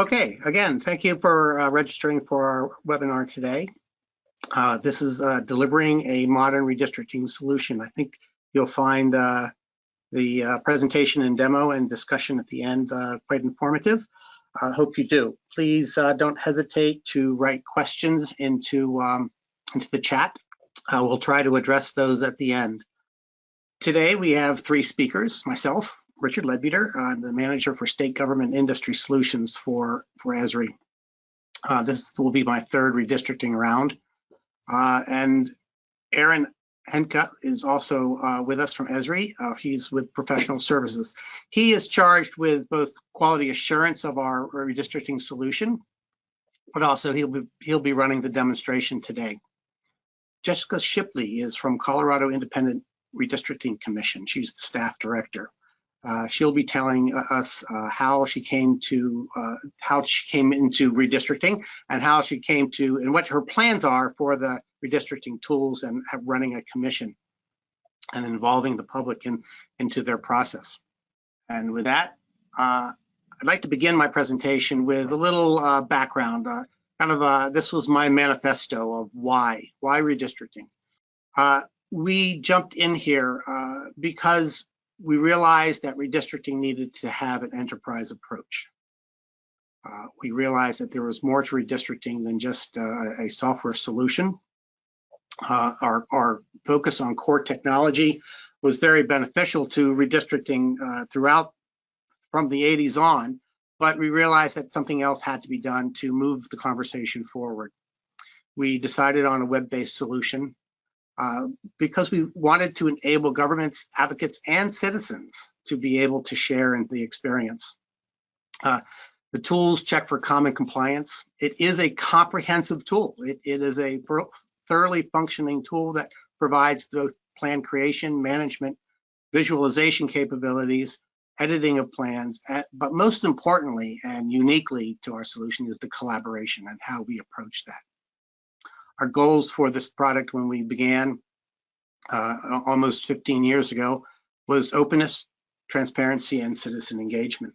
Okay, again, thank you for registering for our webinar today. This is delivering a modern redistricting solution. I think you'll find the presentation and demo and discussion at the end quite informative. I hope you do. Please don't hesitate to write questions into the chat. We'll try to address those at the end. Today we have three speakers, myself, Richard Ledbeater, the manager for State Government Industry Solutions for Esri. This will be my third redistricting round. And Aaron Henke is also with us from Esri. He's with Professional Services. He is charged with both quality assurance of our redistricting solution, but also he'll be running the demonstration today. Jessica Shipley is from Colorado Independent Redistricting Commission. She's the staff director. She'll be telling us how she came into redistricting and how she came to and what her plans are for the redistricting tools and running a commission and involving the public into their process. And with that, I'd like to begin my presentation with a little background. This was my manifesto of why redistricting. We jumped in here because we realized that redistricting needed to have an enterprise approach. We realized that there was more to redistricting than just a software solution. Our focus on core technology was very beneficial to redistricting throughout from the 80s on, but we realized that something else had to be done to move the conversation forward. We decided on a web-based solution because we wanted to enable governments, advocates, and citizens to be able to share in the experience. The tools check for common compliance. It is a comprehensive tool. It is a thoroughly functioning tool that provides both plan creation, management, visualization capabilities, editing of plans, but most importantly and uniquely to our solution is the collaboration and how we approach that. Our goals for this product when we began almost 15 years ago was openness, transparency, and citizen engagement.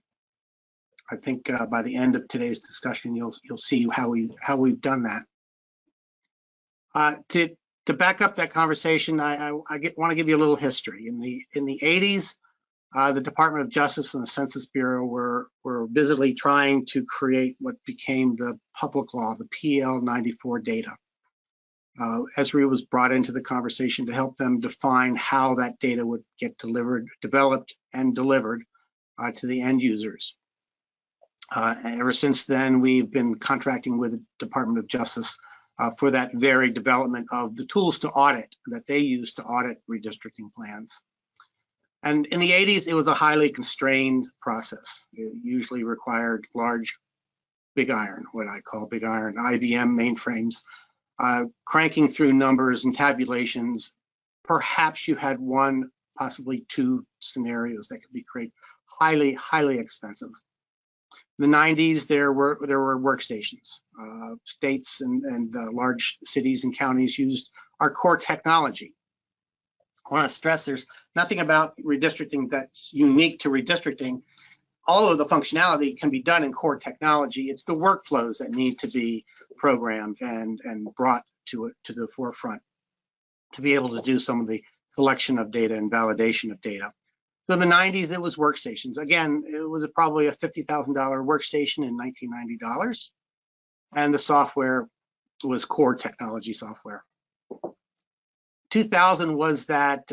I think by the end of today's discussion, you'll see how we've done that. To back up that conversation, I want to give you a little history. In the 80s, the Department of Justice and the Census Bureau were busily trying to create what became the public law, the PL 94 data. Esri was brought into the conversation to help them define how that data would get developed and delivered to the end users. Ever since then, we've been contracting with the Department of Justice for that very development of the tools to audit that they use to audit redistricting plans. And in the 80s, it was a highly constrained process. It usually required large, big iron, what I call big iron, IBM mainframes, cranking through numbers and tabulations. Perhaps you had one, possibly two scenarios that could be highly expensive. In the 90s, there were workstations. States and large cities and counties used our core technology. I want to stress there's nothing about redistricting that's unique to redistricting. All of the functionality can be done in core technology. It's the workflows that need to be programmed and brought to the forefront to be able to do some of the collection of data and validation of data. So in the 90s, it was workstations. Again, it was probably a $50,000 workstation in $1990, and the software was core technology software. 2000 was that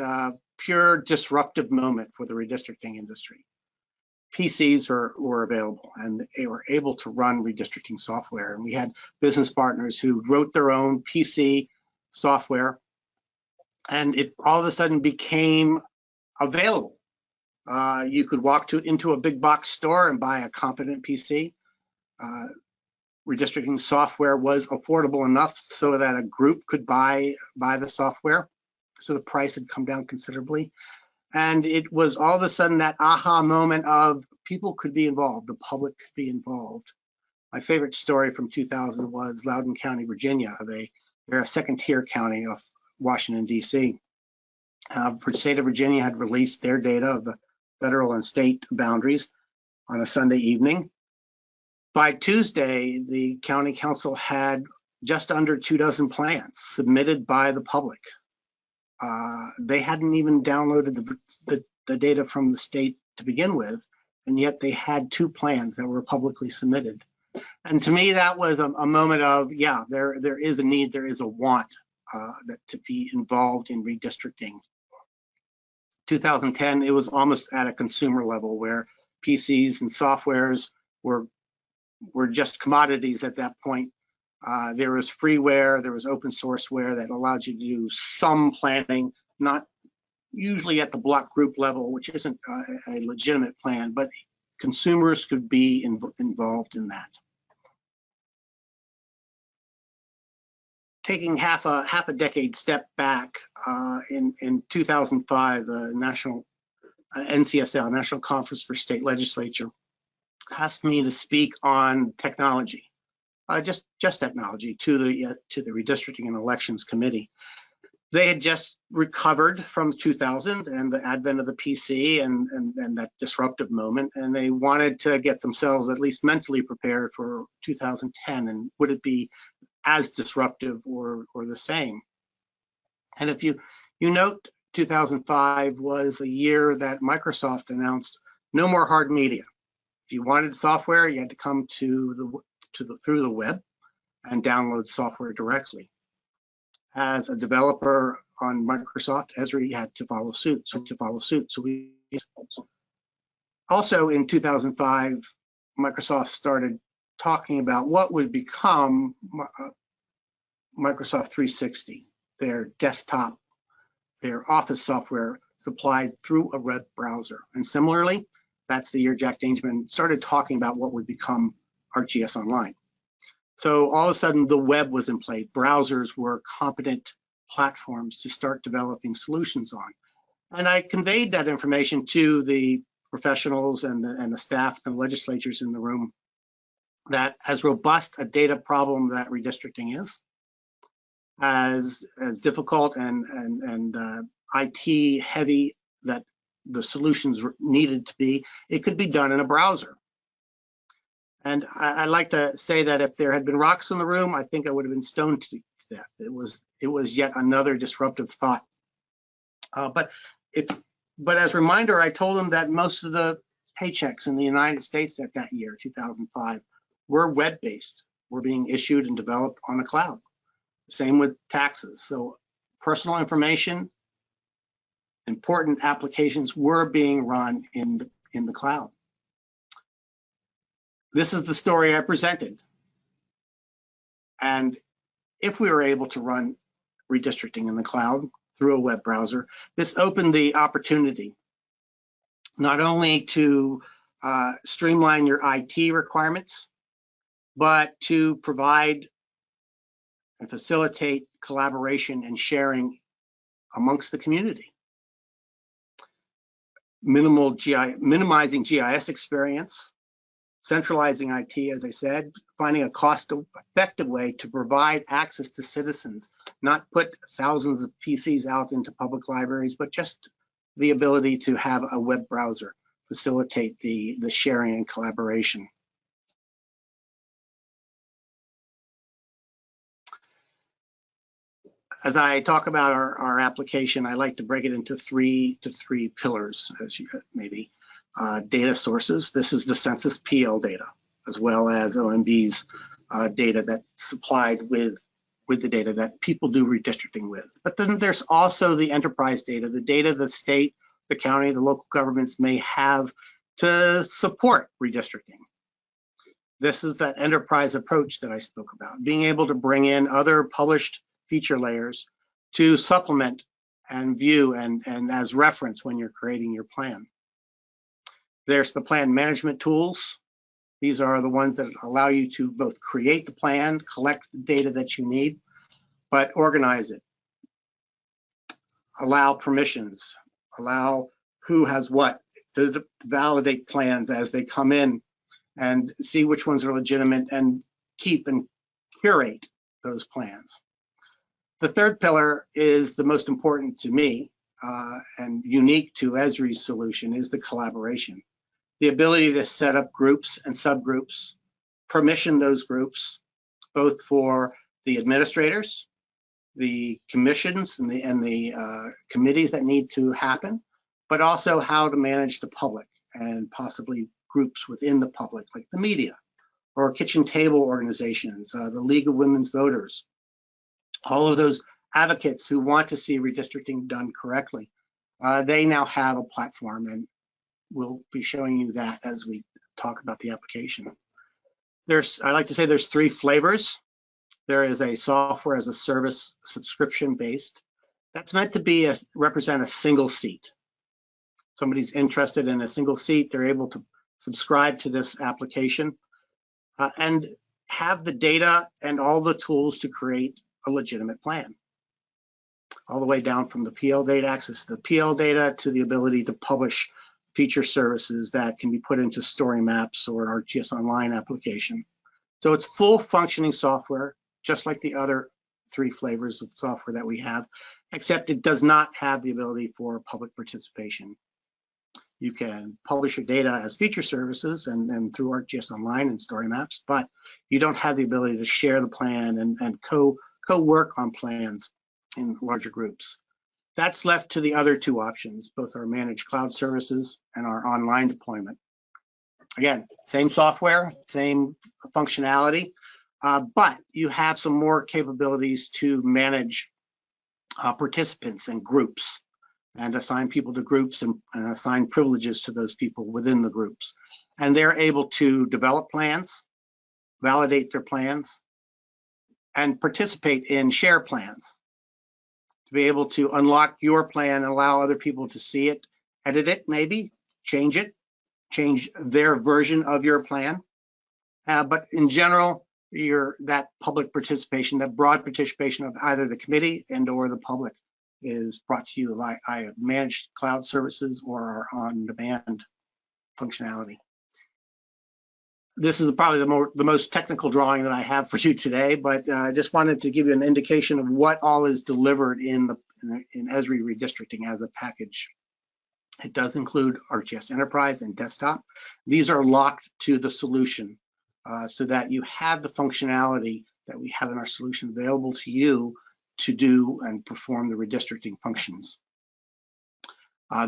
pure disruptive moment for the redistricting industry. PCs were available and they were able to run redistricting software. And we had business partners who wrote their own PC software, and it all of a sudden became available. You could walk into a big box store and buy a competent PC. Redistricting software was affordable enough so that a group could buy the software. So the price had come down considerably. And it was all of a sudden that aha moment of people could be involved, the public could be involved. My favorite story from 2000 was Loudoun County, Virginia. They're a second-tier county of Washington, D.C. For the state of Virginia had released their data of the federal and state boundaries on a Sunday evening. By Tuesday, the county council had just under 24 plans submitted by the public. They hadn't even downloaded the data from the state to begin with, and yet they had 2 plans that were publicly submitted. And to me, that was a moment of, yeah, there is a need, there is a want to be involved in redistricting. 2010, it was almost at a consumer level where PCs and softwares were just commodities at that point. There was freeware, there was open sourceware that allowed you to do some planning, not usually at the block group level, which isn't a legitimate plan, but consumers could be involved in that. Taking half a decade step back, in 2005, the National NCSL, National Conference for State Legislature, asked me to speak on technology, just technology, to the Redistricting and Elections Committee. They had just recovered from 2000 and the advent of the PC and that disruptive moment, and they wanted to get themselves at least mentally prepared for 2010, and would it be as disruptive or the same? And if you note, 2005 was a year that Microsoft announced no more hard media. If you wanted software, you had to come through the web and download software directly. As a developer on Microsoft, Esri had to follow suit. So we also, in 2005, Microsoft started talking about what would become Microsoft 360, their desktop, their office software supplied through a web browser. And similarly, that's the year Jack Dangerman started talking about what would become ArcGIS Online. So all of a sudden, the web was in play. Browsers were competent platforms to start developing solutions on. And I conveyed that information to the professionals and the staff and legislatures in the room, that as robust a data problem that redistricting is, as difficult and IT heavy that the solutions needed to be, it could be done in a browser. And I'd like to say that if there had been rocks in the room, I think I would have been stoned to death. It was yet another disruptive thought. But as a reminder, I told them that most of the paychecks in the United States at that year, 2005, were web-based, were being issued and developed on the cloud. Same with taxes. So personal information, important applications were being run in the cloud. This is the story I presented. And if we were able to run redistricting in the cloud through a web browser, this opened the opportunity not only to streamline your IT requirements, but to provide and facilitate collaboration and sharing amongst the community. Minimizing GIS experience, centralizing IT, as I said, finding a cost-effective way to provide access to citizens, not put thousands of PCs out into public libraries, but just the ability to have a web browser facilitate the sharing and collaboration. As I talk about our application, I like to break it into three pillars, as you maybe. Data sources. This is the census PL data, as well as OMB's data that's supplied with the data that people do redistricting with. But then there's also the enterprise data, the data the state, the county, the local governments may have to support redistricting. This is that enterprise approach that I spoke about, being able to bring in other published feature layers to supplement and view and as reference when you're creating your plan. There's the plan management tools. These are the ones that allow you to both create the plan, collect the data that you need, but organize it. Allow permissions, allow who has what, to validate plans as they come in and see which ones are legitimate and keep and curate those plans. The third pillar is the most important to me and unique to Esri's solution is the collaboration. The ability to set up groups and subgroups, permission those groups, both for the administrators, the commissions, and the committees that need to happen, but also how to manage the public and possibly groups within the public, like the media or kitchen table organizations, the League of Women's Voters, all of those advocates who want to see redistricting done correctly. They now have a platform, and we'll be showing you that as we talk about the application. I like to say there's 3 flavors. There is a software as a service subscription based. That's meant to represent a single seat. Somebody's interested in a single seat, they're able to subscribe to this application and have the data and all the tools to create a legitimate plan. All the way down from the PL data, access to the PL data, to the ability to publish feature services that can be put into story maps or ArcGIS Online application. So it's full functioning software, just like the other 3 flavors of software that we have, except it does not have the ability for public participation. You can publish your data as feature services and through ArcGIS Online and story maps, but you don't have the ability to share the plan and co-work on plans in larger groups. That's left to the other 2 options, both our managed cloud services and our online deployment. Again, same software, same functionality, but you have some more capabilities to manage participants and groups, and assign people to groups and assign privileges to those people within the groups. And they're able to develop plans, validate their plans, and participate in share plans. To be able to unlock your plan and allow other people to see it, edit it maybe, change it, change their version of your plan. But in general, that public participation, that broad participation of either the committee and or the public is brought to you by managed cloud services or our on-demand functionality. This is probably the most technical drawing that I have for you today, but I just wanted to give you an indication of what all is delivered in Esri Redistricting as a package. It does include ArcGIS Enterprise and Desktop. These are locked to the solution so that you have the functionality that we have in our solution available to you to do and perform the redistricting functions.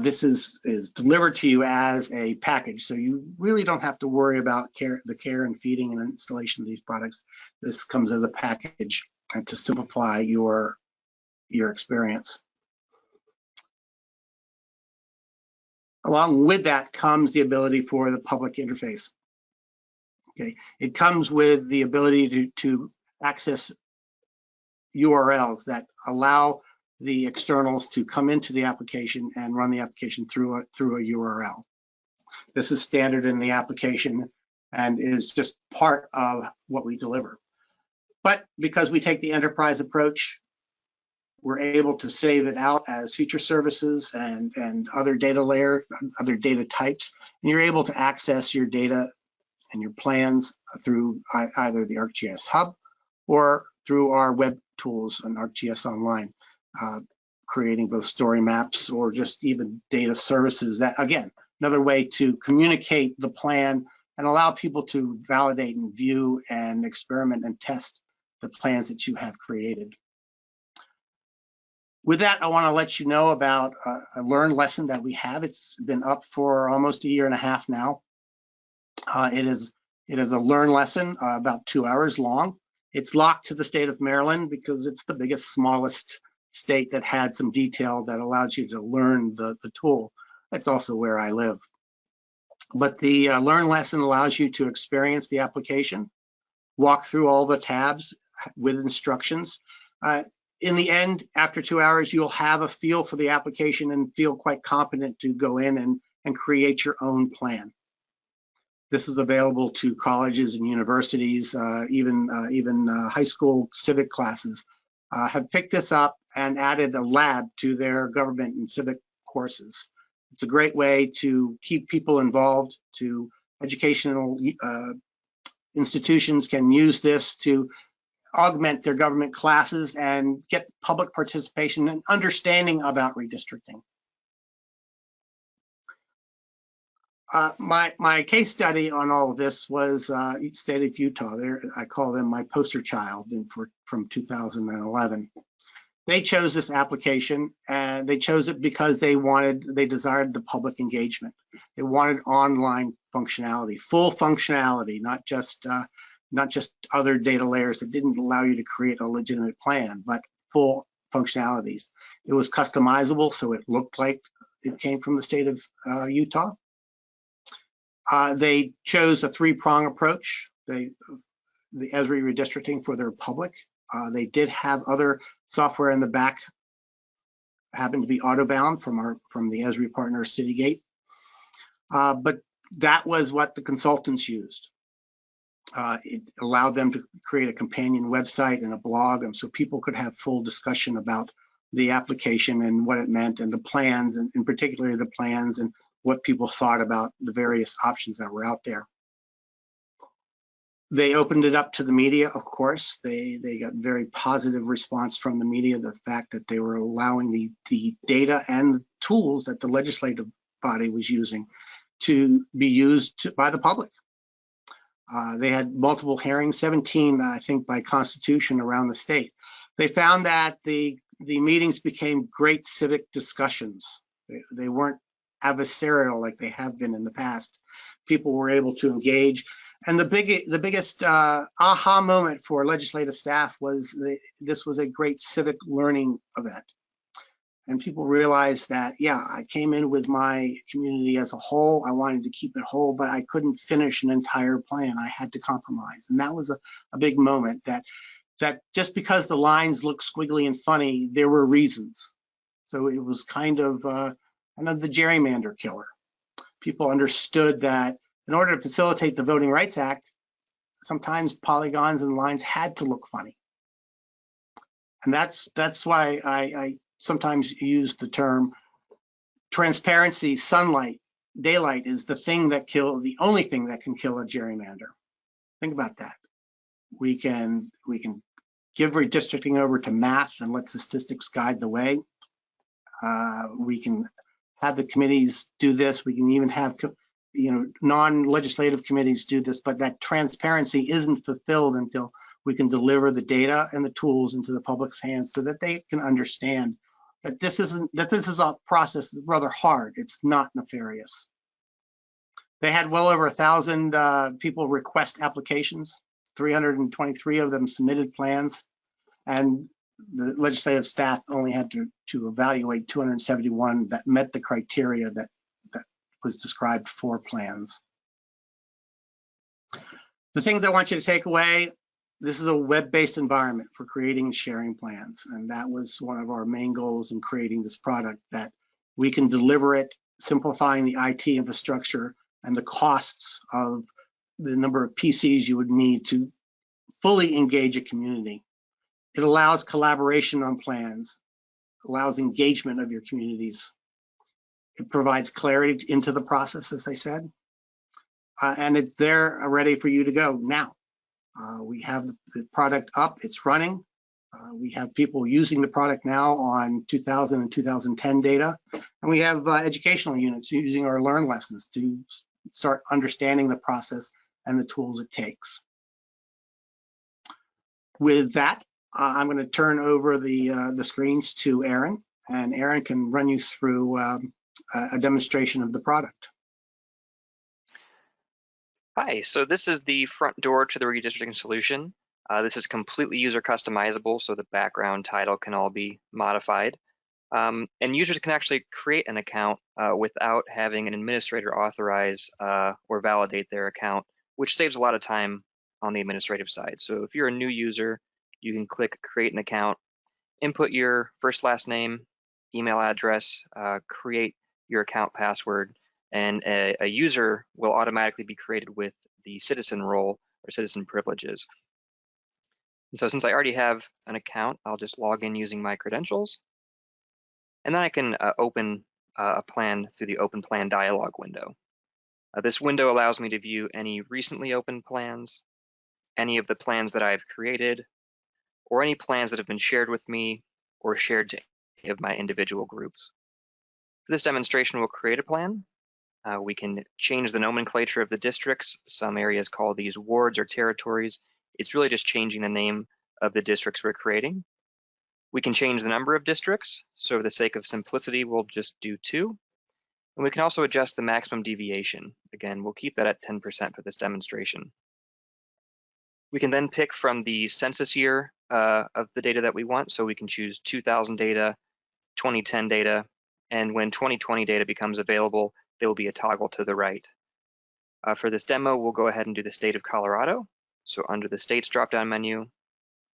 This is delivered to you as a package, so you really don't have to worry about the care and feeding and installation of these products. This comes as a package to simplify your experience. Along with that comes the ability for the public interface. Okay, it comes with the ability to access URLs that allow the externals to come into the application and run the application through a URL. This is standard in the application and is just part of what we deliver. But because we take the enterprise approach, we're able to save it out as feature services and other data other data types, and you're able to access your data and your plans through either the ArcGIS Hub or through our web tools and ArcGIS Online, creating both story maps or just even data services. That, again, another way to communicate the plan and allow people to validate and view and experiment and test the plans that you have created. With that, I want to let you know about a Learn lesson that we have. It's been up for almost a year and a half now. It is a Learn lesson about 2 hours long. It's locked to the state of Maryland because it's the biggest, smallest state that had some detail that allows you to learn the tool. That's also where I live. But the Learn lesson allows you to experience the application, walk through all the tabs with instructions. In the end, after 2 hours, you'll have a feel for the application and feel quite competent to go in and create your own plan. This is available to colleges and universities, even high school civic classes have picked this up and added a lab to their government and civic courses. It's a great way to keep people involved. To educational institutions can use this to augment their government classes and get public participation and understanding about redistricting. My case study on all of this was state of Utah. I call them my poster child from 2011. They chose this application, and they chose it because they desired the public engagement. They wanted online functionality, full functionality, not just other data layers that didn't allow you to create a legitimate plan, but full functionalities. It was customizable, so it looked like it came from the state of Utah. They chose a three-prong approach. The Esri Redistricting for their public. They did have other software in the back, happened to be auto-bound from the Esri partner Citygate, but that was what the consultants used. It allowed them to create a companion website and a blog, and so people could have full discussion about the application and what it meant, and the plans, and in particular the plans and what people thought about the various options that were out there. They opened it up to the media, of course. They got very positive response from the media, the fact that they were allowing the data and the tools that the legislative body was using to be used by the public. They had multiple hearings, 17, I think, by constitution around the state. They found that the meetings became great civic discussions. They weren't adversarial like they have been in the past. People were able to engage. And the biggest aha moment for legislative staff was this was a great civic learning event. And people realized that, yeah, I came in with my community as a whole. I wanted to keep it whole, but I couldn't finish an entire plan. I had to compromise. And that was a big moment, that just because the lines looked squiggly and funny, there were reasons. So it was kind of the gerrymander killer. People understood that in order to facilitate the Voting Rights Act, sometimes polygons and lines had to look funny. And that's why I sometimes use the term transparency, sunlight, daylight is the only thing that can kill a gerrymander. Think about that. We can give redistricting over to math and let statistics guide the way. We can have the committees do this. We can even have non-legislative committees do this, but that transparency isn't fulfilled until we can deliver the data and the tools into the public's hands so that they can understand that this is a process that's rather hard. It's not nefarious. They had well over 1,000 people request applications. 323 of them submitted plans, and the legislative staff only had to evaluate 271 that met the criteria that was described for plans. The things I want you to take away: this is a web-based environment for creating and sharing plans, and that was one of our main goals in creating this product, that we can deliver it, simplifying the IT infrastructure and the costs of the number of PCs you would need to fully engage a community. It allows collaboration on plans, allows engagement of your communities. It provides clarity into the process, as I said, and it's there ready for you to go now. We have the product up, it's running. We have people using the product now on 2000 and 2010 data, and we have educational units using our Learn lessons to start understanding the process and the tools it takes. With that, I'm going to turn over the screens to Aaron, and Aaron can run you through a demonstration of the product. Hi, so this is the front door to the redistricting solution. This is completely user customizable, so the background title can all be modified. And users can actually create an account without having an administrator authorize or validate their account, which saves a lot of time on the administrative side. So if you're a new user, you can click create an account, input your first, last name, email address, create your account password, and a user will automatically be created with the citizen role or citizen privileges. And so since I already have an account, I'll just log in using my credentials. And then I can open a plan through the Open Plan dialog window. This window allows me to view any recently opened plans, any of the plans that I've created, or any plans that have been shared with me or shared to any of my individual groups. For this demonstration, we'll create a plan. We can change the nomenclature of the districts. Some areas call these wards or territories. It's really just changing the name of the districts we're creating. We can change the number of districts. So for the sake of simplicity, we'll just do 2. And we can also adjust the maximum deviation. Again, we'll keep that at 10% for this demonstration. We can then pick from the census year of the data that we want. So we can choose 2000 data, 2010 data, and when 2020 data becomes available, there will be a toggle to the right. For this demo, we'll go ahead and do the state of Colorado. So under the states drop-down menu,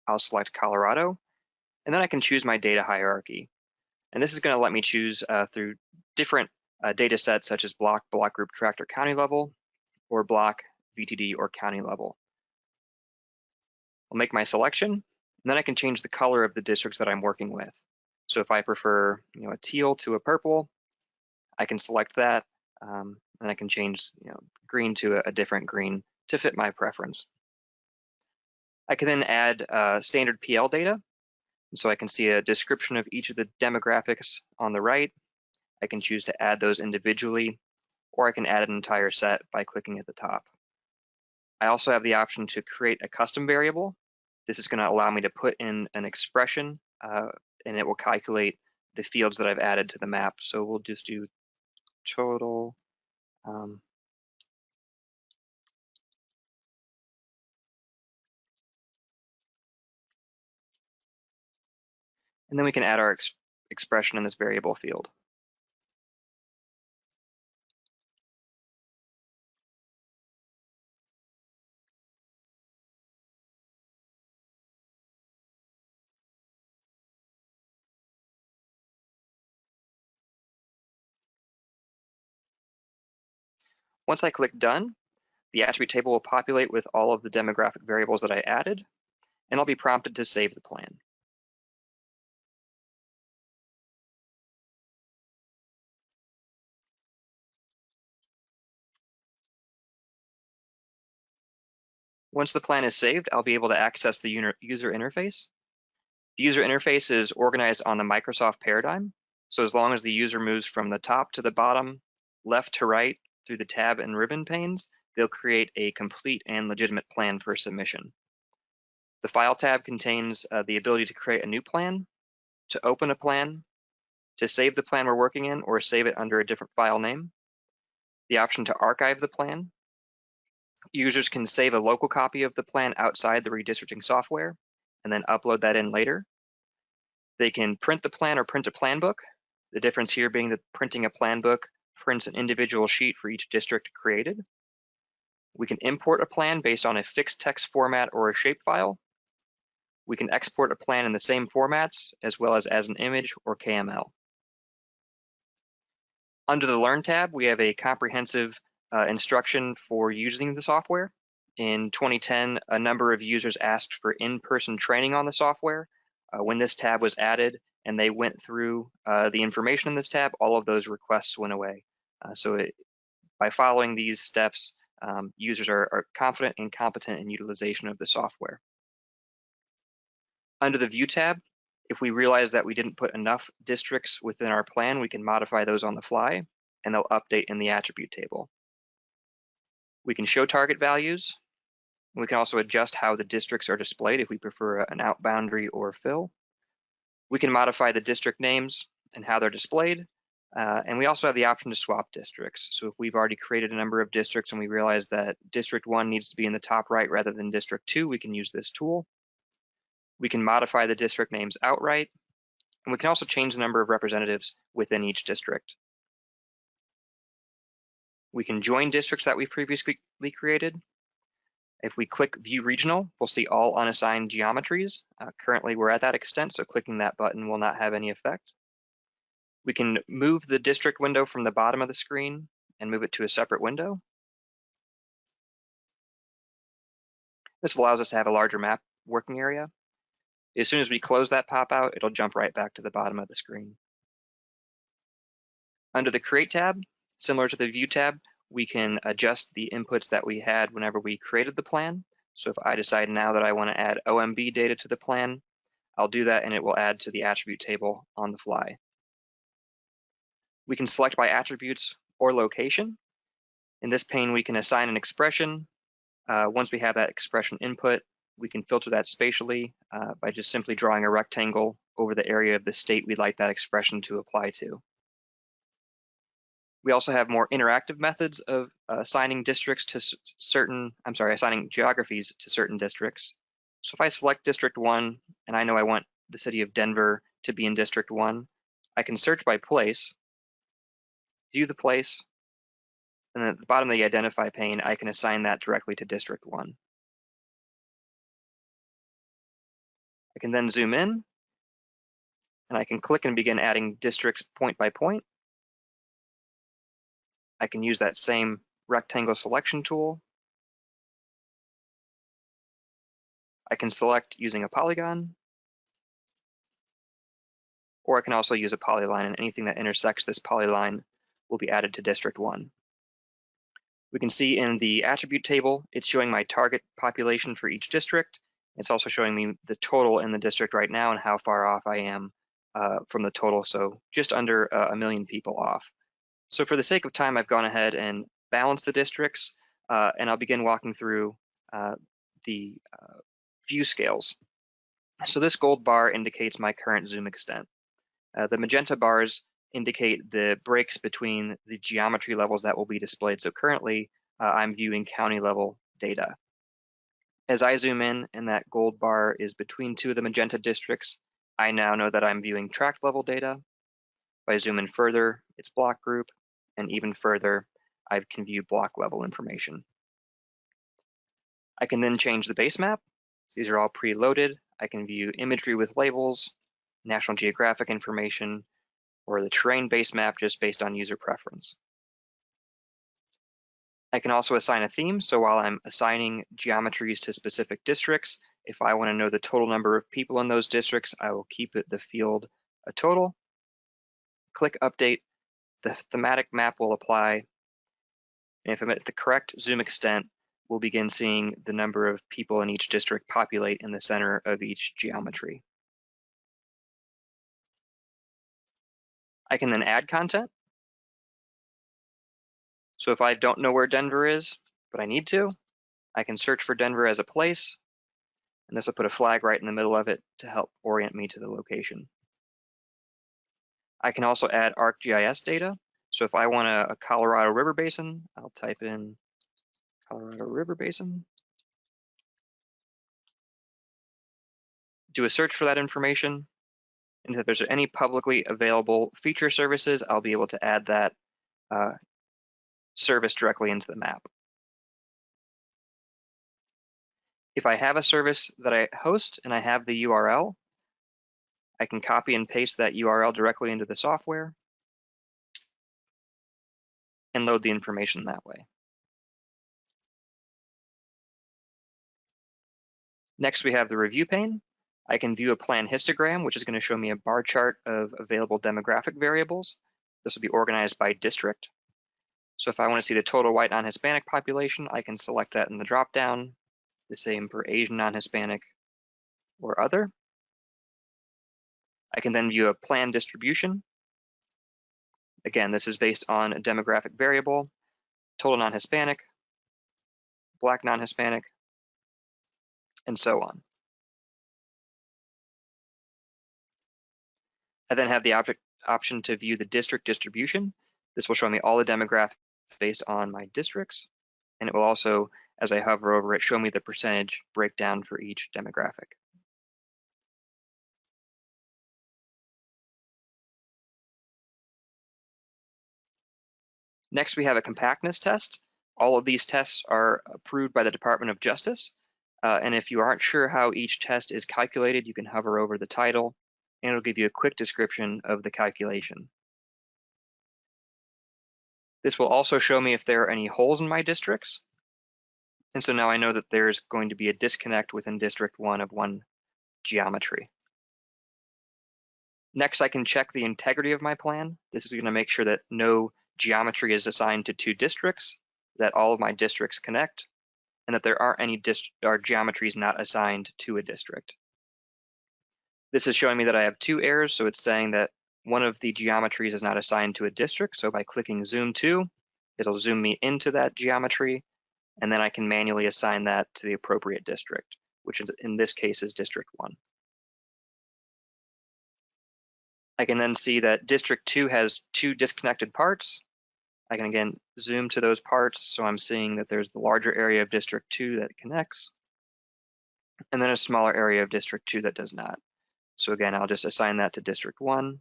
I'll select Colorado, and then I can choose my data hierarchy. And this is going to let me choose through different data sets such as block, group, tract, or county level, or block, VTD, or county level. I'll make my selection, and then I can change the color of the districts that I'm working with. So if I prefer a teal to a purple, I can select that, and I can change green to a different green to fit my preference. I can then add standard PL data. And so I can see a description of each of the demographics on the right. I can choose to add those individually, or I can add an entire set by clicking at the top. I also have the option to create a custom variable. This is going to allow me to put in an expression, and it will calculate the fields that I've added to the map. So we'll just do total. And then we can add our expression in this variable field. Once I click done, the attribute table will populate with all of the demographic variables that I added, and I'll be prompted to save the plan. Once the plan is saved, I'll be able to access the user interface. The user interface is organized on the Microsoft paradigm. So as long as the user moves from the top to the bottom, left to right through the tab and ribbon panes, they'll create a complete and legitimate plan for submission. The File tab contains the ability to create a new plan, to open a plan, to save the plan we're working in or save it under a different file name, the option to archive the plan. Users can save a local copy of the plan outside the redistricting software and then upload that in later. They can print the plan or print a plan book. The difference here being that printing a plan book prints an individual sheet for each district created. We can import a plan based on a fixed text format or a shapefile. We can export a plan in the same formats as well as an image or KML. Under the Learn tab, we have a comprehensive instruction for using the software. In 2010, a number of users asked for in-person training on the software. When this tab was added and they went through the information in this tab, all of those requests went away. By following these steps, users are confident and competent in utilization of the software. Under the View tab, if we realize that we didn't put enough districts within our plan, we can modify those on the fly, and they'll update in the attribute table. We can show target values. We can also adjust how the districts are displayed if we prefer an out boundary or fill. We can modify the district names and how they're displayed. And we also have the option to swap districts. So if we've already created a number of districts and we realize that District 1 needs to be in the top right rather than District 2, we can use this tool. We can modify the district names outright, and we can also change the number of representatives within each district. We can join districts that we've previously created. If we click View Regional, we'll see all unassigned geometries. Currently, we're at that extent, so clicking that button will not have any effect. We can move the district window from the bottom of the screen and move it to a separate window. This allows us to have a larger map working area. As soon as we close that pop-out, it'll jump right back to the bottom of the screen. Under the Create tab, similar to the View tab, we can adjust the inputs that we had whenever we created the plan. So if I decide now that I want to add OMB data to the plan, I'll do that and it will add to the attribute table on the fly. We can select by attributes or location. In this pane, we can assign an expression. Once we have that expression input, we can filter that spatially by just simply drawing a rectangle over the area of the state we'd like that expression to apply to. We also have more interactive methods of assigning districts to assigning geographies to certain districts. So if I select District 1 and I know I want the city of Denver to be in District 1, I can search by place, view the place, and at the bottom of the Identify pane, I can assign that directly to District 1. I can then zoom in, and I can click and begin adding districts point by point. I can use that same rectangle selection tool. I can select using a polygon, or I can also use a polyline, and anything that intersects this polyline will be added to District 1. We can see in the attribute table, it's showing my target population for each district. It's also showing me the total in the district right now and how far off I am from the total, so just under 1 million people off. So for the sake of time, I've gone ahead and balanced the districts, and I'll begin walking through the view scales. So this gold bar indicates my current zoom extent. The magenta bars indicate the breaks between the geometry levels that will be displayed. So currently, I'm viewing county level data. As I zoom in and that gold bar is between two of the magenta districts, I now know that I'm viewing tract level data. If I zoom in further, it's block group, and even further, I can view block level information. I can then change the base map. So these are all preloaded. I can view imagery with labels, National Geographic information, or the terrain base map just based on user preference. I can also assign a theme. So while I'm assigning geometries to specific districts, if I want to know the total number of people in those districts, I will keep the field a total. Click update, the thematic map will apply. And if I'm at the correct zoom extent, we'll begin seeing the number of people in each district populate in the center of each geometry. I can then add content. So if I don't know where Denver is, but I need to, I can search for Denver as a place, and this will put a flag right in the middle of it to help orient me to the location. I can also add ArcGIS data. So if I want a Colorado River Basin, I'll type in Colorado River Basin. Do a search for that information. And if there's any publicly available feature services, I'll be able to add that service directly into the map. If I have a service that I host and I have the URL, I can copy and paste that URL directly into the software and load the information that way. Next, we have the review pane. I can view a plan histogram, which is going to show me a bar chart of available demographic variables. This will be organized by district. So if I want to see the total white non-Hispanic population, I can select that in the dropdown. The same for Asian non-Hispanic or other. I can then view a plan distribution. Again, this is based on a demographic variable, total non-Hispanic, Black non-Hispanic, and so on. I then have the option to view the district distribution. This will show me all the demographics based on my districts, and it will also, as I hover over it, show me the percentage breakdown for each demographic. Next, we have a compactness test. All of these tests are approved by the Department of Justice. And if you aren't sure how each test is calculated, you can hover over the title, and it'll give you a quick description of the calculation. This will also show me if there are any holes in my districts. And so now I know that there's going to be a disconnect within District 1 of one geometry. Next, I can check the integrity of my plan. This is going to make sure that no geometry is assigned to two districts, that all of my districts connect, and that there aren't any geometries not assigned to a district. This is showing me that I have two errors, so it's saying that one of the geometries is not assigned to a district, so by clicking zoom to, it'll zoom me into that geometry, and then I can manually assign that to the appropriate district, which in this case is District 1. I can then see that District 2 has 2 disconnected parts. I can again zoom to those parts, so I'm seeing that there's the larger area of District 2 that connects, and then a smaller area of District 2 that does not. So again, I'll just assign that to District 1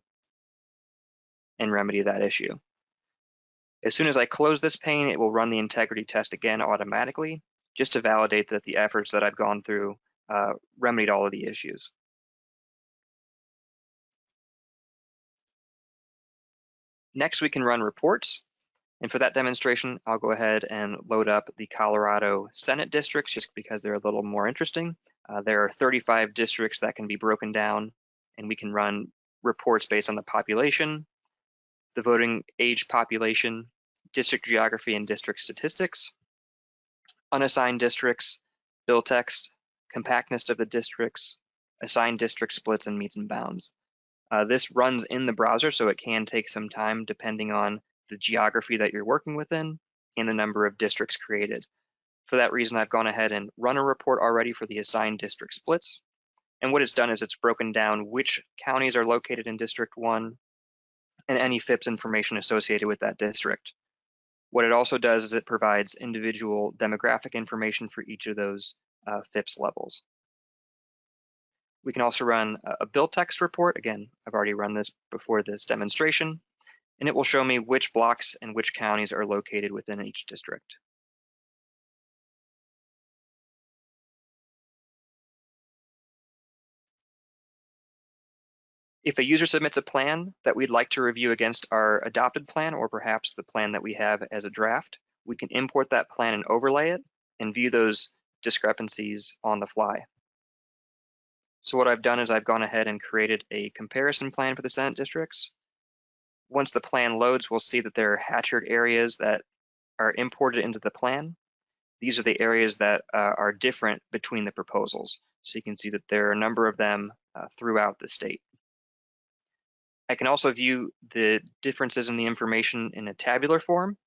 and remedy that issue. As soon as I close this pane, it will run the integrity test again automatically, just to validate that the efforts that I've gone through remedied all of the issues. Next, we can run reports. And for that demonstration, I'll go ahead and load up the Colorado Senate districts just because they're a little more interesting. There are 35 districts that can be broken down, and we can run reports based on the population, the voting age population, district geography and district statistics, unassigned districts, bill text, compactness of the districts, assigned district splits, and meets and bounds. This runs in the browser, so it can take some time depending on the geography that you're working within and the number of districts created. For that reason, I've gone ahead and run a report already for the assigned district splits. And what it's done is it's broken down which counties are located in District 1 and any FIPS information associated with that district. What it also does is it provides individual demographic information for each of those FIPS levels. We can also run a bill text report. Again, I've already run this before this demonstration, and it will show me which blocks and which counties are located within each district. If a user submits a plan that we'd like to review against our adopted plan, or perhaps the plan that we have as a draft, we can import that plan and overlay it and view those discrepancies on the fly. So what I've done is I've gone ahead and created a comparison plan for the Senate districts. Once the plan loads, we'll see that there are hatched areas that are imported into the plan. These are the areas that are different between the proposals. So you can see that there are a number of them throughout the state. I can also view the differences in the information in a tabular form,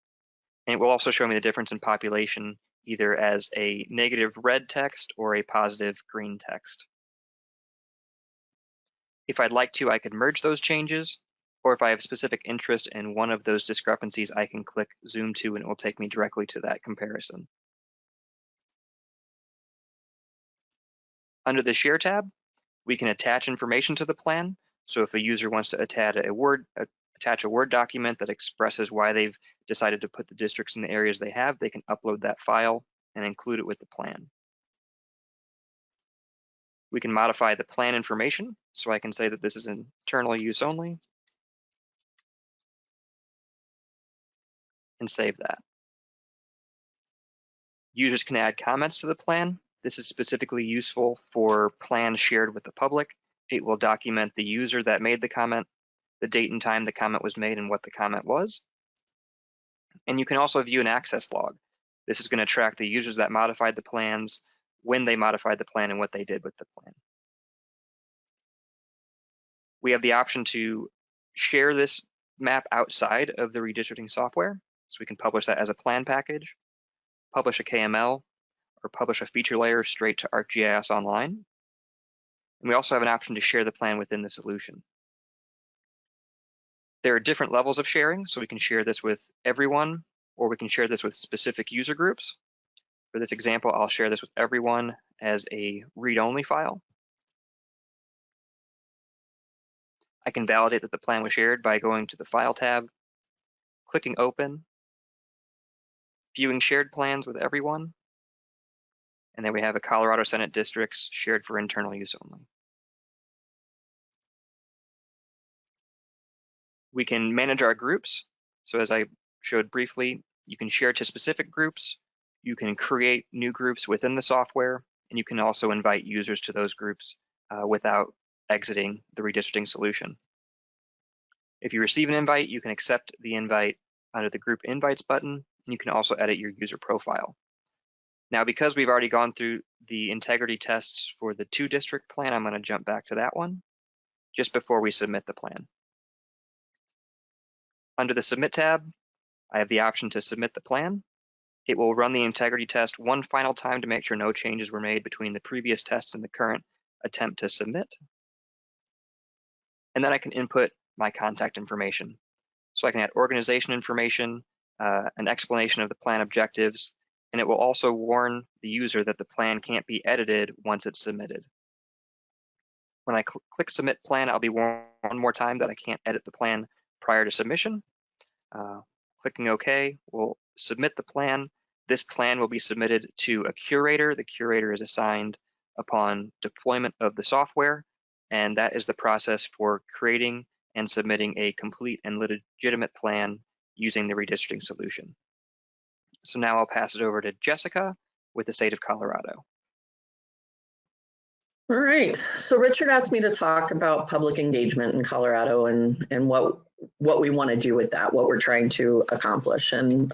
and it will also show me the difference in population either as a negative red text or a positive green text. If I'd like to, I could merge those changes, or if I have specific interest in one of those discrepancies, I can click zoom to and it will take me directly to that comparison. Under the Share tab, we can attach information to the plan. So if a user wants to attach a Word document that expresses why they've decided to put the districts in the areas they have, they can upload that file and include it with the plan. We can modify the plan information. So I can say that this is internal use only and save that. Users can add comments to the plan. This is specifically useful for plans shared with the public. It will document the user that made the comment, the date and time the comment was made, and what the comment was. And you can also view an access log. This is going to track the users that modified the plans, when they modified the plan, and what they did with the plan. We have the option to share this map outside of the redistricting software. So we can publish that as a plan package, publish a KML, or publish a feature layer straight to ArcGIS Online. And we also have an option to share the plan within the solution. There are different levels of sharing, so we can share this with everyone, or we can share this with specific user groups. For this example, I'll share this with everyone as a read-only file. I can validate that the plan was shared by going to the File tab, clicking Open, viewing shared plans with everyone, and then we have a Colorado Senate districts shared for internal use only. We can manage our groups. So as I showed briefly, you can share to specific groups, you can create new groups within the software, and you can also invite users to those groups without exiting the redistricting solution. If you receive an invite, you can accept the invite under the Group Invites button, and you can also edit your user profile. Now, because we've already gone through the integrity tests for the 2-district plan, I'm going to jump back to that one just before we submit the plan. Under the Submit tab, I have the option to submit the plan. It will run the integrity test one final time to make sure no changes were made between the previous test and the current attempt to submit. And then I can input my contact information. So I can add organization information, an explanation of the plan objectives, and it will also warn the user that the plan can't be edited once it's submitted. When I click Submit Plan, I'll be warned one more time that I can't edit the plan prior to submission. Clicking OK will submit the plan. This plan will be submitted to a curator. The curator is assigned upon deployment of the software, and that is the process for creating and submitting a complete and legitimate plan using the redistricting solution. So now I'll pass it over to Jessica with the state of Colorado. All right, so Richard asked me to talk about public engagement in Colorado and what we want to do with that, what we're trying to accomplish. And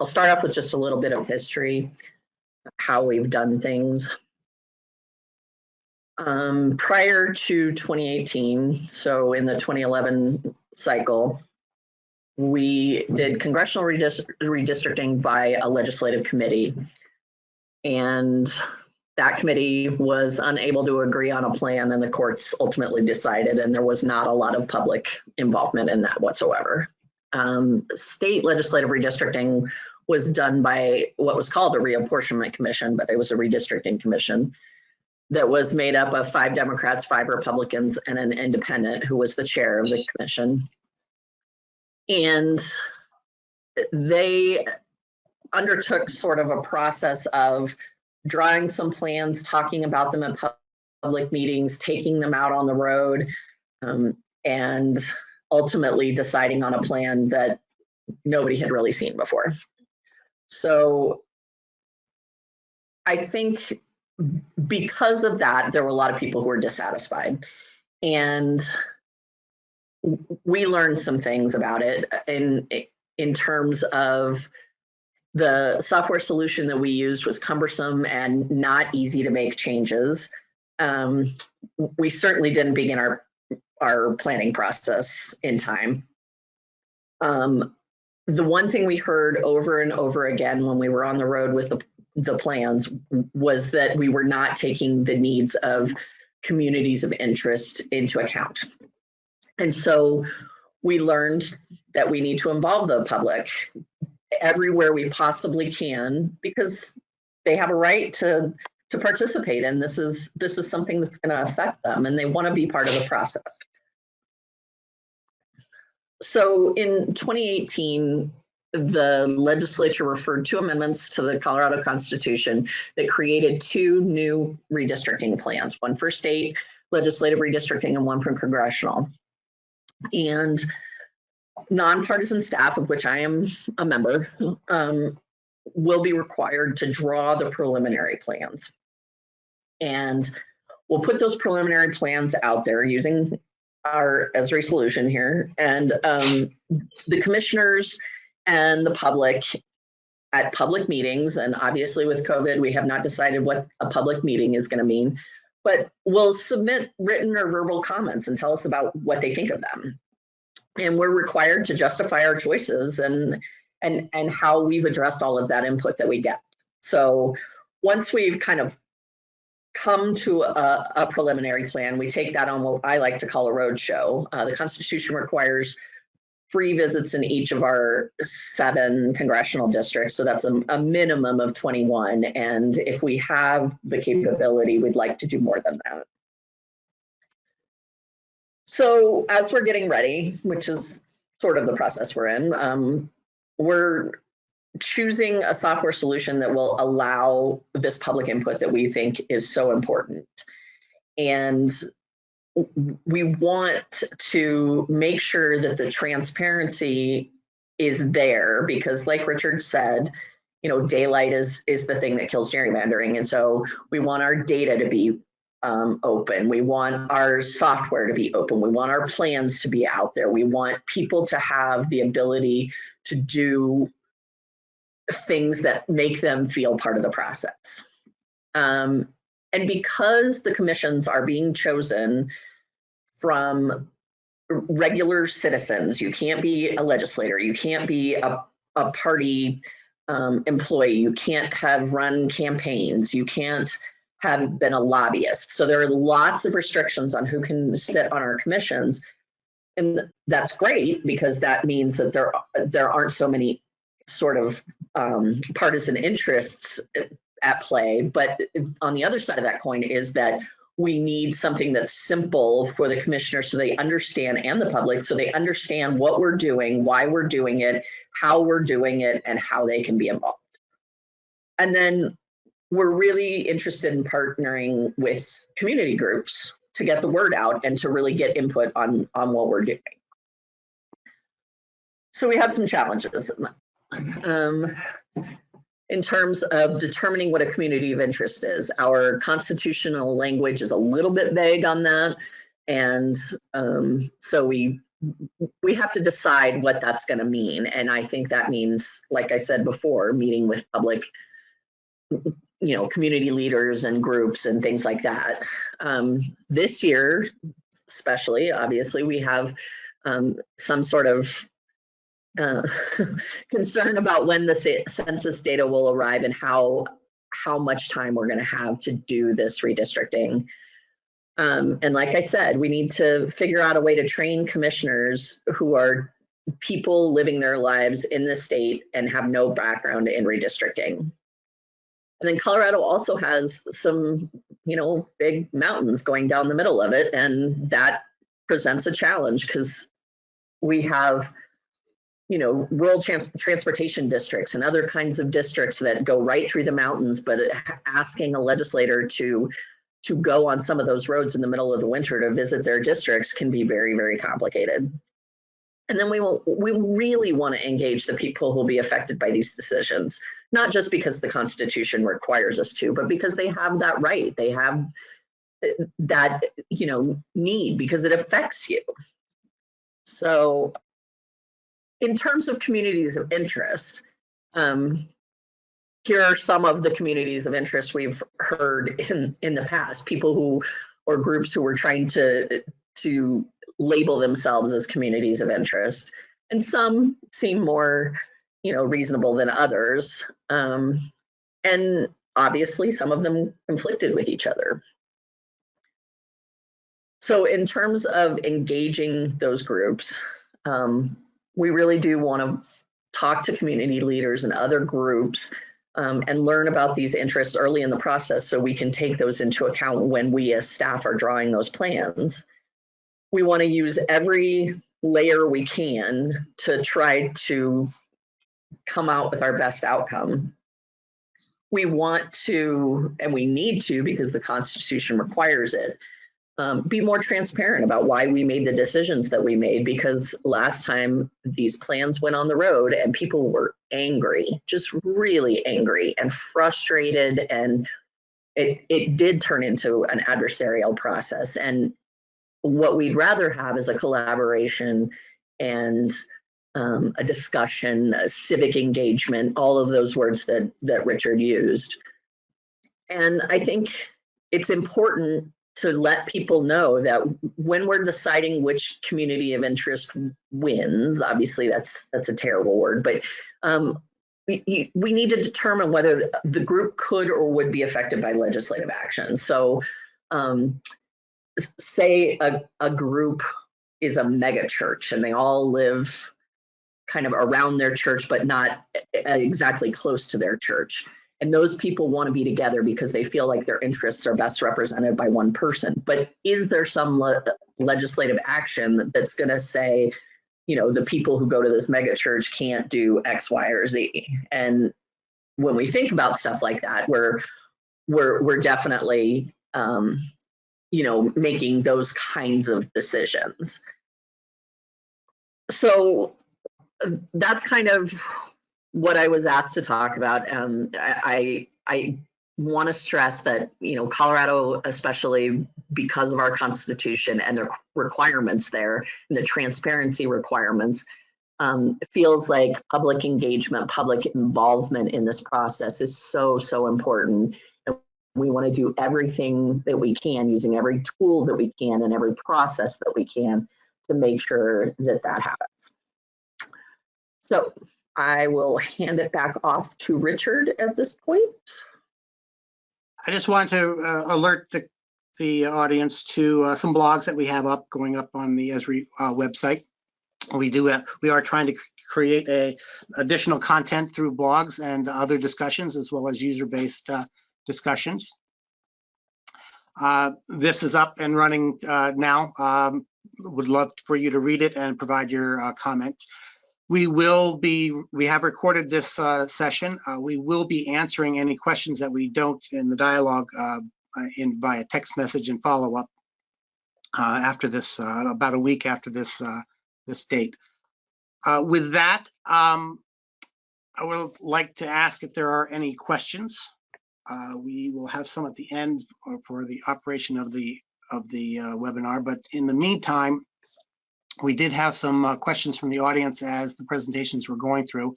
I'll start off with just a little bit of history, how we've done things. Prior to 2018, so in the 2011 cycle, we did congressional redistricting by a legislative committee. And that committee was unable to agree on a plan, and the courts ultimately decided, and there was not a lot of public involvement in that whatsoever. State legislative redistricting was done by what was called a reapportionment commission, but it was a redistricting commission that was made up of 5 Democrats, 5 Republicans, and an independent who was the chair of the commission. And they undertook sort of a process of drawing some plans, talking about them at public meetings, taking them out on the road, and ultimately deciding on a plan that nobody had really seen before. So I think because of that, there were a lot of people who were dissatisfied. And we learned some things about it in terms of the software solution that we used was cumbersome and not easy to make changes. We certainly didn't begin our planning process in time. The one thing we heard over and over again when we were on the road with the plans was that we were not taking the needs of communities of interest into account. And so we learned that we need to involve the public everywhere we possibly can, because they have a right to participate, and this is something that's going to affect them, and they want to be part of the process. So in 2018, the legislature referred 2 amendments to the Colorado Constitution that created 2 new redistricting plans, one for state legislative redistricting and one for congressional. And nonpartisan staff, of which I am a member, will be required to draw the preliminary plans. And we'll put those preliminary plans out there using our Esri solution here. And the commissioners and the public at public meetings, and obviously with COVID, we have not decided what a public meeting is going to mean, but we'll submit written or verbal comments and tell us about what they think of them. And we're required to justify our choices and how we've addressed all of that input that we get. So once we've kind of come to a preliminary plan, we take that on what I like to call a roadshow. The Constitution requires 3 visits in each of our 7 congressional districts, so that's a minimum of 21. And if we have the capability, we'd like to do more than that. So as we're getting ready, which is sort of the process we're in, we're choosing a software solution that will allow this public input that we think is so important. And we want to make sure that the transparency is there, because like Richard said, you know, daylight is the thing that kills gerrymandering. And so we want our data to be open. We want our software to be open. We want our plans to be out there. We want people to have the ability to do things that make them feel part of the process. And because the commissions are being chosen from regular citizens. You can't be a legislator. You can't be a party employee. You can't have run campaigns. You can't have been a lobbyist. So there are lots of restrictions on who can sit on our commissions. And that's great, because that means that there aren't so many sort of partisan interests at play. But on the other side of that coin is that we need something that's simple for the commissioners, so they understand, and the public, so they understand what we're doing, why we're doing it, how we're doing it, and how they can be involved. And then we're really interested in partnering with community groups to get the word out and to really get input on what we're doing. So we have some challenges in terms of determining what a community of interest is. Our constitutional language is a little bit vague on that. And so we have to decide what that's going to mean. And I think that means, like I said before, meeting with public, community leaders and groups and things like that. This year, especially, obviously, we have some sort of concern about when the census data will arrive and how much time we're going to have to do this redistricting. And like I said, we need to figure out a way to train commissioners who are people living their lives in the state and have no background in redistricting. And then Colorado also has some, big mountains going down the middle of it, and that presents a challenge because we have rural transportation districts and other kinds of districts that go right through the mountains, but asking a legislator to go on some of those roads in the middle of the winter to visit their districts can be very, very complicated. And then we really want to engage the people who will be affected by these decisions, not just because the Constitution requires us to, but because they have that right. They have that, need, because it affects you. So in terms of communities of interest, here are some of the communities of interest we've heard in the past, people or groups who were trying to label themselves as communities of interest. And some seem more, reasonable than others. And obviously some of them conflicted with each other. So in terms of engaging those groups, we really do want to talk to community leaders and other groups and learn about these interests early in the process so we can take those into account when we as staff are drawing those plans. We want to use every layer we can to try to come out with our best outcome. We want to, and we need to, because the Constitution requires it, be more transparent about why we made the decisions that we made, because last time these plans went on the road and people were angry, just really angry and frustrated, and it did turn into an adversarial process. And what we'd rather have is a collaboration and a discussion, a civic engagement, all of those words that Richard used. And I think it's important to let people know that when we're deciding which community of interest wins, obviously that's a terrible word, but we need to determine whether the group could or would be affected by legislative action. So say a group is a mega church and they all live kind of around their church, but not exactly close to their church. And those people want to be together because they feel like their interests are best represented by one person. But is there some legislative action that's going to say, the people who go to this mega church can't do X, Y, or Z? And when we think about stuff like that, we're definitely, making those kinds of decisions. So that's kind of what I was asked to talk about. I want to stress that, Colorado, especially because of our Constitution and the requirements there, and the transparency requirements, feels like public engagement, public involvement in this process is so, so important. And we want to do everything that we can, using every tool that we can and every process that we can to make sure that that happens. So I will hand it back off to Richard at this point. I just wanted to alert the audience to some blogs that we have going up on the Esri website. We are trying to create additional content through blogs and other discussions, as well as user-based discussions. This is up and running now. Would love for you to read it and provide your comments. We have recorded this session. We will be answering any questions that we don't in the dialogue via text message and follow up after this, about a week after this date. With that, I would like to ask if there are any questions. We will have some at the end for the operation of the webinar, but in the meantime, we did have some questions from the audience as the presentations were going through,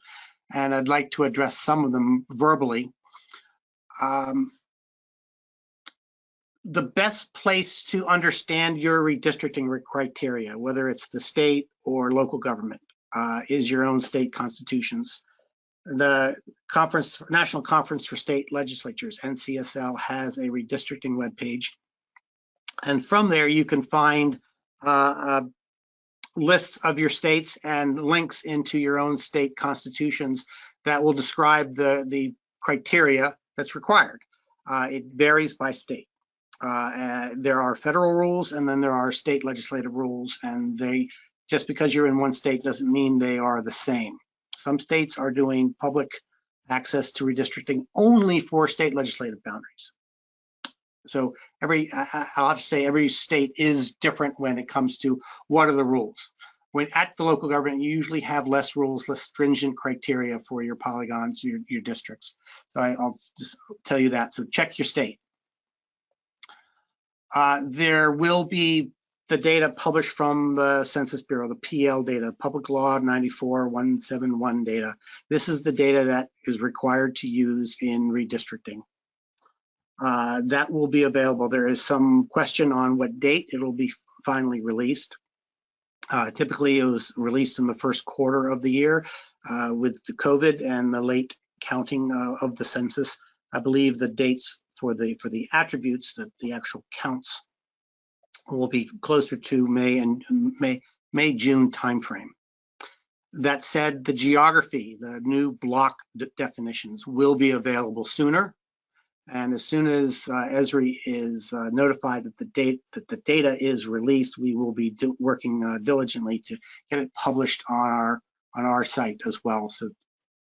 and I'd like to address some of them verbally. The best place to understand your redistricting criteria, whether it's the state or local government, is your own state constitutions. The National Conference for State Legislatures, NCSL, has a redistricting webpage, and from there you can find lists of your states and links into your own state constitutions that will describe the criteria that's required. It varies by state. There are federal rules, and then there are state legislative rules, and just because you're in one state doesn't mean they are the same. Some states are doing public access to redistricting only for state legislative boundaries. So I'll have to say every state is different when it comes to what are the rules. When at the local government, you usually have less rules, less stringent criteria for your polygons, your districts. So I'll just tell you that. So check your state. There will be the data published from the Census Bureau, the PL data, Public Law 94-171 data. This is the data that is required to use in redistricting. That will be available. There is some question on what date it will be finally released. Typically, it was released in the first quarter of the year. With the COVID and the late counting of the census, I believe the dates for the attributes, the actual counts, will be closer to May-June timeframe. That said, the geography, the new block definitions, will be available sooner. And as soon as Esri is notified that the data is released, we will be working diligently to get it published on our site as well, so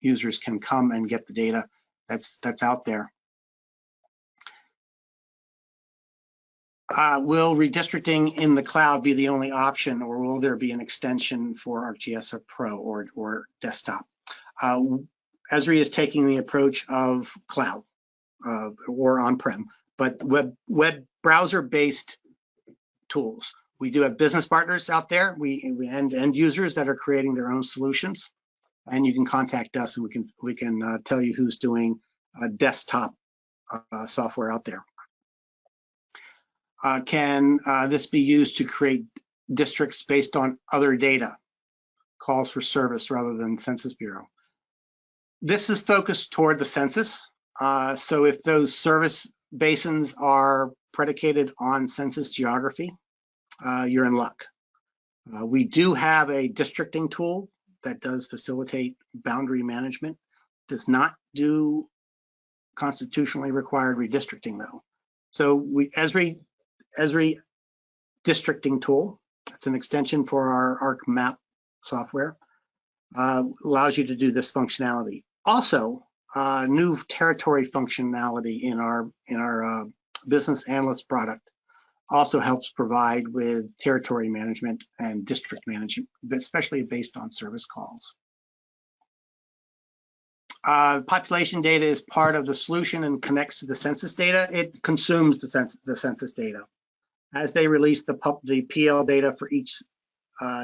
users can come and get the data that's out there. Will redistricting in the cloud be the only option, or will there be an extension for ArcGIS Pro or desktop? Esri is taking the approach of cloud. Or on-prem, but web browser-based tools. We do have business partners out there, and end users that are creating their own solutions, and you can contact us, and we can tell you who's doing desktop software out there. Can this be used to create districts based on other data, calls for service rather than Census Bureau? This is focused toward the census. So if those service basins are predicated on census geography, you're in luck. We do have a districting tool that does facilitate boundary management. Does not do constitutionally required redistricting though. So Esri districting tool, it's an extension for our ArcMap software, allows you to do this functionality. Also, new territory functionality in our business analyst product also helps provide with territory management and district management, especially based on service calls. Population data is part of the solution and connects to the census data. It consumes the census data. As they release the PL data for each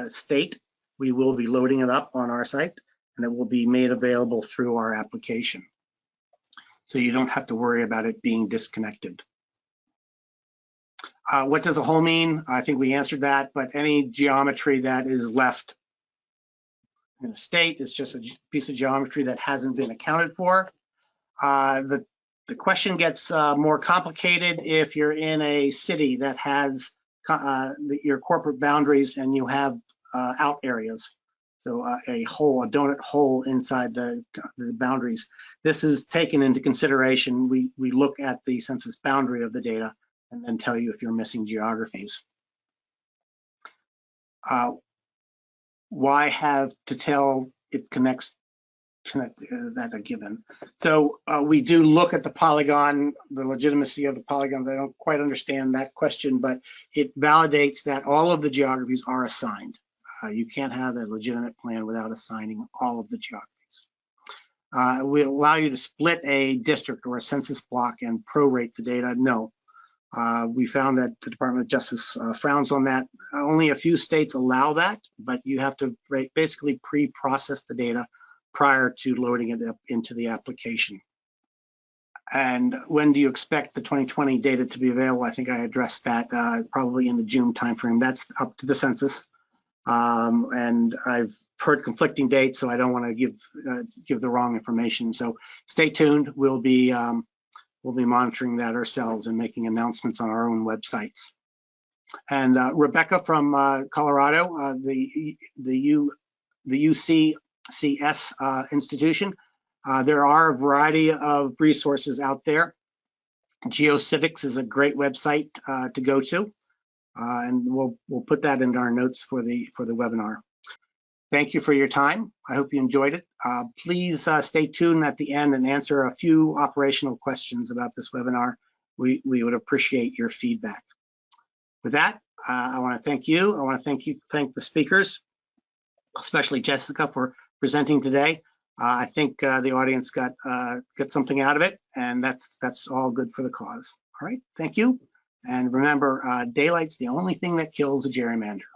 state, we will be loading it up on our site, and it will be made available through our application. So you don't have to worry about it being disconnected. What does a hole mean? I think we answered that, but any geometry that is left in a state is just a piece of geometry that hasn't been accounted for. The question gets more complicated if you're in a city that has your corporate boundaries and you have out areas. So a donut hole inside the boundaries. This is taken into consideration. We look at the census boundary of the data and then tell you if you're missing geographies. Why have to tell it connect that a given? So we do look at the polygon, the legitimacy of the polygons. I don't quite understand that question, but it validates that all of the geographies are assigned. You can't have a legitimate plan without assigning all of the geographies. We allow you to split a district or a census block and prorate the data. No. We found that the Department of Justice frowns on that. Only a few states allow that, but you have to basically pre-process the data prior to loading it up into the application. And when do you expect the 2020 data to be available? I think I addressed that probably in the June timeframe. That's up to the census. And I've heard conflicting dates, so I don't want to give the wrong information. So stay tuned. We'll be monitoring that ourselves and making announcements on our own websites. And Rebecca from Colorado, the UCCS institution, there are a variety of resources out there. GeoCivics is a great website to go to, and we'll put that into our notes for the webinar. Thank you for your time. I hope you enjoyed it. Please stay tuned at the end and answer a few operational questions about this webinar. We would appreciate your feedback. With that, I want to thank you. I want to thank the speakers, especially Jessica for presenting today. I think the audience got something out of it, and that's all good for the cause. All right, thank you. And remember, daylight's the only thing that kills a gerrymander.